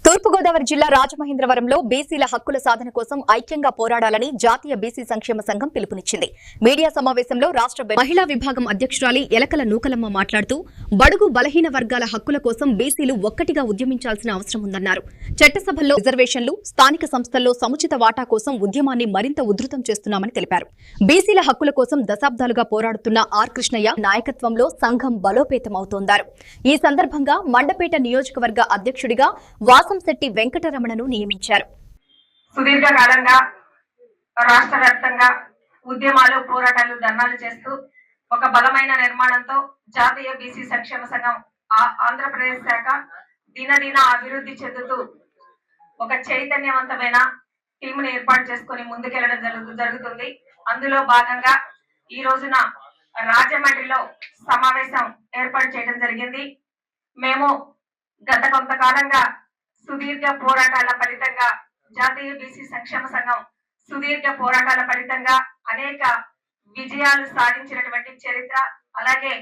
తూర్పుగోదావరి జిల్లా రాజమహేంద్రవరంలో బీసీల హక్కుల సాధన కోసం ఐక్యంగా పోరాడాలని జాతీయ బీసీ సంక్షేమ సంఘం పిలుపునిచ్చింది. మీడియా సమావేశంలో రాష్ట్ర మహిళా విభాగం అధ్యక్షురాలి ఎలకల నూకలమ్మ మాట్లాడుతూ బడుగు బలహీన వర్గాల హక్కుల కోసం బీసీలు ఒక్కటిగా ఉద్యమించాల్సిన అవసరం ఉందన్నారు. చట్టసభల్లో రిజర్వేషన్లు, స్థానిక సంస్థల్లో సముచిత వాటా కోసం ఉద్యమాన్ని మరింత ఉధృతం చేస్తున్నామని తెలిపారు. బీసీల హక్కుల కోసం దశాబ్దాలుగా పోరాడుతున్న ఆర్ కృష్ణయ్య నాయకత్వంలో సంఘం బలోపేతమవుతోందన్నారు. ఈ సందర్భంగా మండపేట నియోజకవర్గ అధ్యక్షుడిగా వాసంశెట్టి వెంకటరమణను నియమించారు. సుదీర్ఘకాలంగా రాష్ట్ర వ్యాప్తంగా ఉద్యమాలు, పోరాటాలు, ధర్నాలు చేస్తూ ఒక బలమైన నిర్మాణంతో జాతీయ బీసీ సంక్షేమ సంఘం ఆంధ్రప్రదేశ్ శాఖ దినదిన అభివృద్ధి చెందుతూ ఒక చైతన్యవంతమైన టీంని ఏర్పాటు చేసుకుని ముందుకెళ్లడం జరుగుతుంది. అందులో భాగంగా ఈ రోజున రాజమండ్రిలో సమావేశం ఏర్పాటు చేయడం జరిగింది. మేము గత కొంతకాలంగా సుదీర్ఘ పోరాటాల ఫలితంగా జాతీయ బీసీ సంక్షేమ సంఘం సుదీర్ఘ పోరాటాల ఫలితంగా అనేక విజయాలు సాధించినటువంటి చరిత్ర, అలాగే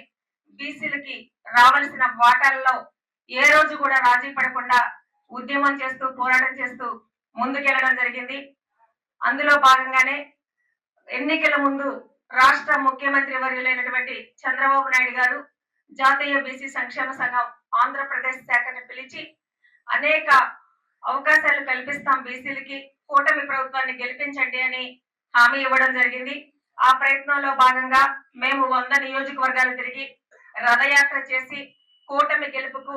బీసీలకి రావాల్సిన వాటాల్లో ఏ రోజు కూడా రాజీ పడకుండా ఉద్యమం చేస్తూ పోరాటం చేస్తూ ముందుకెళ్లడం జరిగింది. అందులో భాగంగానే ఎన్నికల ముందు రాష్ట్ర ముఖ్యమంత్రి వర్యులైనటువంటి చంద్రబాబు నాయుడు గారు జాతీయ బీసీ సంక్షేమ సంఘం ఆంధ్రప్రదేశ్ శాఖను పిలిచి అనేక అవకాశాలు కల్పిస్తాం బీసీలకి, కూటమి ప్రభుత్వాన్ని గెలిపించండి అని హామీ ఇవ్వడం జరిగింది. ఆ ప్రయత్నంలో భాగంగా మేము 100 నియోజకవర్గాలు తిరిగి రథయాత్ర చేసి కూటమి గెలుపుకు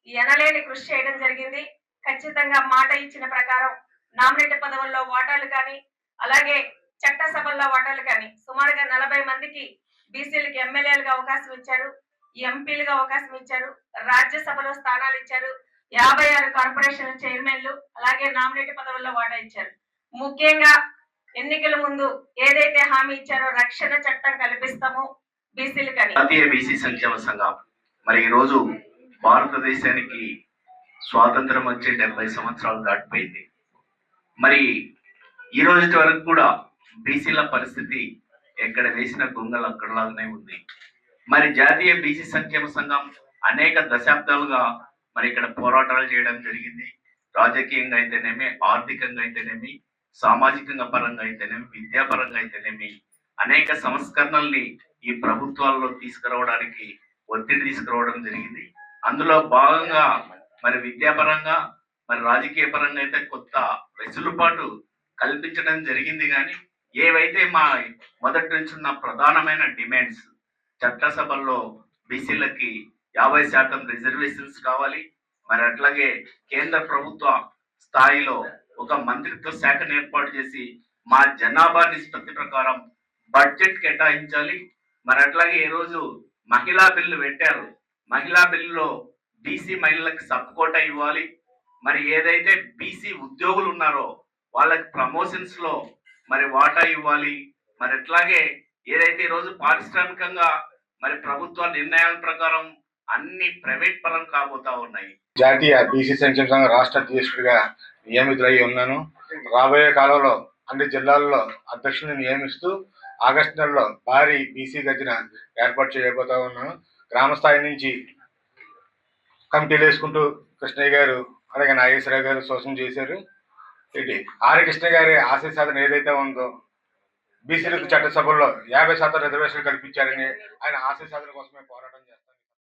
ఎనలేని కృషి చేయడం జరిగింది. ఖచ్చితంగా మాట ఇచ్చిన ప్రకారం నామినేట్ పదవుల్లో వాటాలు కానీ, అలాగే చట్టసభల్లో వాటాలు కానీ సుమారుగా 40 మందికి బీసీలకి ఎమ్మెల్యేలుగా అవకాశం ఇచ్చారు, ఎంపీలుగా అవకాశం ఇచ్చారు, రాజ్యసభలో స్థానాలు ఇచ్చారు, 56 కార్పొరేషన్ చైర్మన్లు, అలాగే నామినేట్ పదవుల్లో వాటా ఇచ్చారు. ముఖ్యంగా ఎన్నికల ముందు ఏదైతే హామీ ఇచ్చారో రక్షణ చట్టం కల్పిస్తాము బీసీలకని. జాతీయ బీసీ సంక్షేమ సంఘం మరి ఈ రోజు భారతదేశానికి స్వాతంత్రం వచ్చే 70 సంవత్సరాలు దాటిపోయింది. మరి ఈ రోజు వరకు కూడా బీసీల పరిస్థితి ఎక్కడ వేసిన గొంగలు అక్కడలాగానే ఉంది. మరి జాతీయ బీసీ సంక్షేమ సంఘం అనేక దశాబ్దాలుగా మరి ఇక్కడ పోరాటాలు చేయడం జరిగింది. రాజకీయంగా అయితేనేమి, ఆర్థికంగా అయితేనేమి, సామాజికంగా పరంగా అయితేనేమి, విద్యాపరంగా అయితేనేమి అనేక సంస్కరణల్ని ఈ ప్రభుత్వాల్లో తీసుకురావడానికి ఒత్తిడి తీసుకురావడం జరిగింది. అందులో భాగంగా మరి విద్యాపరంగా, మరి రాజకీయ పరంగా అయితే కొత్త వెసులుబాటు కల్పించడం జరిగింది. కానీ ఏవైతే మా మొదటి నుంచి ఉన్న ప్రధానమైన డిమాండ్స్, చట్టసభల్లో బీసీలకి 50% రిజర్వేషన్స్ కావాలి, మరి అట్లాగే కేంద్ర ప్రభుత్వ స్థాయిలో ఒక మంత్రిత్వ శాఖను ఏర్పాటు చేసి మా జనాభా నిష్పత్తి ప్రకారం బడ్జెట్ కేటాయించాలి. మరి అట్లాగే ఈ రోజు మహిళా బిల్లు పెట్టారు, మహిళా బిల్లులో బీసీ మహిళలకు సబ్ కోటా ఇవ్వాలి. మరి ఏదైతే బీసీ ఉద్యోగులు ఉన్నారో వాళ్ళకి ప్రమోషన్స్ లో మరి వాటా ఇవ్వాలి. మరి అట్లాగే ఏదైతే ఈరోజు పారిశ్రామికంగా మరి ప్రభుత్వ నిర్ణయాల ప్రకారం అన్ని ప్రైవేట్ పరం కాబోతా ఉన్నాయి. జాతీయ బీసీ సంక్షేమ సంఘం రాష్ట్ర అధ్యక్షుడిగా నియమితులై ఉన్నాను. రాబోయే కాలంలో అన్ని జిల్లాల్లో అధ్యక్షుడిని నియమిస్తూ ఆగస్టు నెలలో భారీ బీసీ గర్జన ఏర్పాటు చేయబోతా ఉన్నాను. గ్రామ స్థాయి నుంచి కమిటీలు వేసుకుంటూ కృష్ణయ్య గారు, అలాగే నాగేశ్వరరావు గారు సూచన చేశారు. ఆర్ కృష్ణ గారి ఆశయ సాధన ఏదైతే ఉందో బీసీలకు చట్టసభల్లో 50% రిజర్వేషన్లు కల్పించారని ఆయన ఆశయ సాధన కోసమే పోరాటం చేస్తారు.